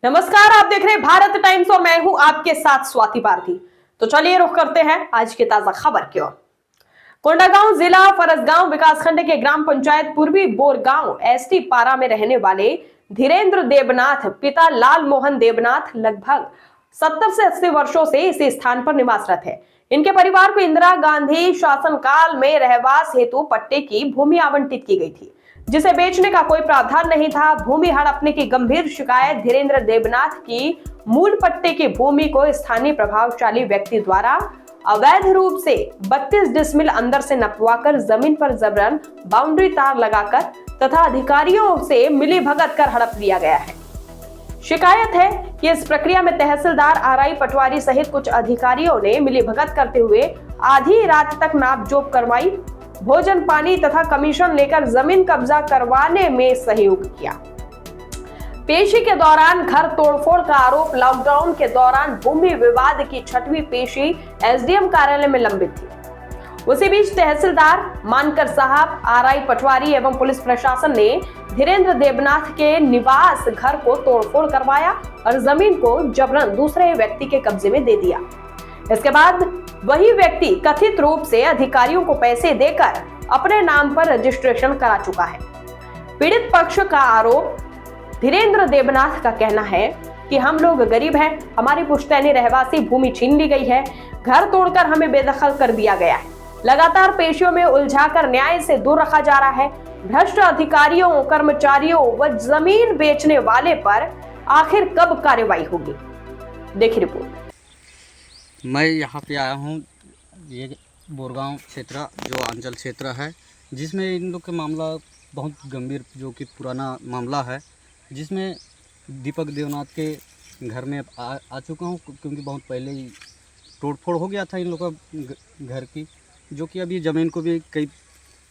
नमस्कार, आप देख रहे हैं भारत टाइम्स और मैं हूं आपके साथ स्वाति भारती। तो चलिए रुख करते हैं आज की ताजा खबर की ओर। कोंडागांव जिला फरसगांव विकासखंड के ग्राम पंचायत पूर्वी बोरगांव एसटी पारा में रहने वाले धीरेन्द्र देवनाथ पिता लाल मोहन देवनाथ लगभग 70 से 80 वर्षों से इसी स्थान पर निवासरत है। इनके परिवार को इंदिरा गांधी शासनकाल में रहवास हेतु पट्टे की भूमि आवंटित की गई थी, जिसे बेचने का कोई प्रावधान नहीं था। भूमि हड़पने की गंभीर शिकायत धीरेन्द्र देवनाथ की मूल पट्टे की भूमि को स्थानीय प्रभावशाली व्यक्ति द्वारा अवैध रूप से 32 डिसमिल अंदर से नपवाकर जमीन पर जबरन बाउंड्री तार लगाकर तथा अधिकारियों से मिली भगत कर हड़प लिया गया है। शिकायत है कि इस प्रक्रिया में तहसीलदार आरआई पटवारी सहित कुछ अधिकारियों ने मिली भगत करते हुए आधी रात तक नापजोप करवाई, भोजन पानी तथा कमीशन लेकर जमीन कब्जा करवाने में सहयोग किया। पेशी के दौरान घर तोड़फोड़ का आरोप। लॉकडाउन के दौरान भूमि विवाद की 6वीं पेशी एसडीएम कार्यालय में लंबित थी। उसी बीच तहसीलदार मानकर साहब, आरआई पटवारी एवं पुलिस प्रशासन ने धीरेन्द्र देवनाथ के निवास घर को तोड़फोड़ करवाया और जमीन को जबरन दूसरे व्यक्ति के कब्जे में दे दिया। इसके बाद वही व्यक्ति कथित रूप से अधिकारियों को पैसे देकर अपने नाम पर रजिस्ट्रेशन करा चुका है। पीड़ित पक्ष का आरोप, धीरेन्द्र देवनाथ का कहना है कि हम लोग गरीब हैं, हमारी पुश्तैनी रहवासी भूमि छीन ली गई है, घर तोड़कर हमें बेदखल कर दिया गया है, लगातार पेशियों में उलझाकर न्याय से दूर रखा जा रहा है। भ्रष्ट अधिकारियों, कर्मचारियों व जमीन बेचने वाले पर आखिर कब कार्रवाई होगी? देखिए रिपोर्ट। मैं यहाँ पे आया हूँ, ये बोरगांव क्षेत्र जो अंचल क्षेत्र है, जिसमें इन लोग का मामला बहुत गंभीर, जो कि पुराना मामला है, जिसमें दीपक देवनाथ के घर में आ चुका हूँ, क्योंकि बहुत पहले ही तोड़फोड़ हो गया था इन लोगों का घर की, जो कि अभी ज़मीन को भी कई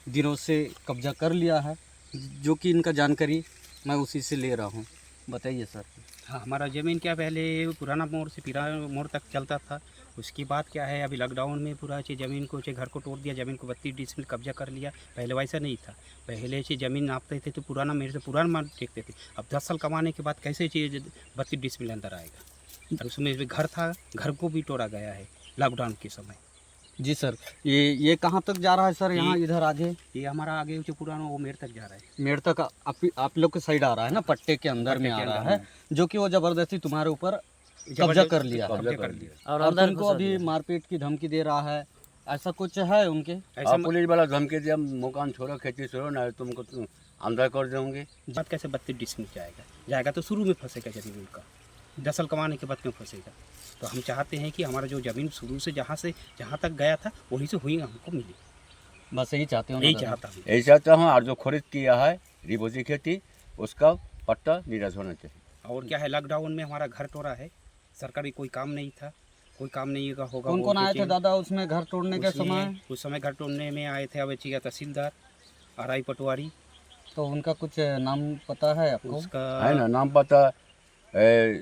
दिनों से कब्जा कर लिया है, जो कि इनका जानकारी मैं उसी से ले रहा हूँ। बताइए सर। हाँ, हमारा ज़मीन क्या पहले पुराना मोड़ से पीरा मोड़ तक चलता था। उसकी बात क्या है, अभी लॉकडाउन में पूरा ज़मीन को घर को तोड़ दिया, ज़मीन को 32 डिसमिल कब्जा कर लिया। पहले वैसा नहीं था, पहले ज़मीन नापते थे तो पुराना मेरे से पुराना माल देखते थे। अब 10 साल कमाने के बाद कैसे 32 डिसमिल अंदर आएगा? और उसमें घर था, घर को भी तोड़ा गया है लॉकडाउन के समय। जी सर, ये कहाँ तक जा रहा है सर? यहाँ इधर आगे ये हमारा आगे जो पुराना वो मेर तक जा रहा है। मेर तक आप लोग के साइड आ रहा है ना, पट्टे के अंदर में आ रहा है, जो कि वो ज़बरदस्ती तुम्हारे ऊपर कब्जा कर लिया और तुमको अभी मारपीट की धमकी दे रहा है, ऐसा कुछ है उनके? ऐसा पुलिस वाला धमकी दिया, मकान छोड़ो, खेती छोड़ो, ना तुमको अंदर कर देंगे। बात कैसे 32 डिसमिल जाएगा तो शुरू में फंसेगा ज़मीन का, 10 साल कमाने के बाद क्यों फंसेगा? तो हम चाहते हैं कि हमारा जो ज़मीन शुरू से जहाँ तक गया था वहीं से हुई हमको मिले। बस यही चाहते हो? यही चाहता हूँ। और जो खरीद किया है रिबोजी खेती, उसका पट्टा निरस्त होना चाहिए। और क्या है, लॉकडाउन में हमारा घर तोड़ा है, सरकारी कोई काम नहीं था, कोई काम नहीं होगा। कौन आए थे दादा उसमें घर तोड़ने के समय? उस समय घर तोड़ने में आए थे अवैची का तहसीलदार, आरआई पटवारी। तो उनका कुछ नाम पता है आपको? उसका है ना, नाम पता।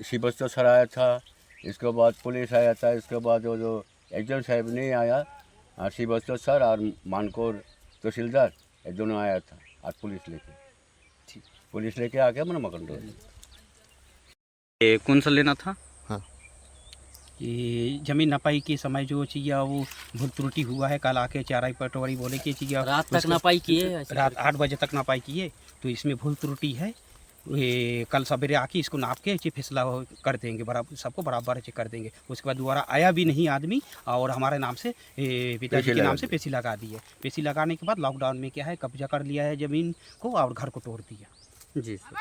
शिवस्तर सर आया था, इसके बाद पुलिस आया था, इसके बाद वो जो एग्जाम साहब नहीं आया, शिवस्तर सर और मानकोर तहसीलदार, ये दोनों आया था। और पुलिस लेके आके मैंने मकान तोड़ दिया। कौन सा लेना था? हाँ, ये जमीन नपाई के समय जो चाहिए वो भूल त्रुटि हुआ है। कल आके आरआई पटवारी बोले कि चाहिए रात तक नपाई किए, रात 8 बजे तक नपाई किए, तो इसमें भूल त्रुटि है। ये कल सवेरे आके इसको नाप के फैसला कर देंगे, बराबर सबको बराबर कर देंगे। उसके बाद दोबारा आया भी नहीं आदमी, और हमारे नाम से पिताजी के नाम से पेशी लगा दिए। पेशी लगाने के बाद लॉकडाउन में क्या है, कब्जा कर लिया है ज़मीन को और घर को तोड़ दिया। जी सर।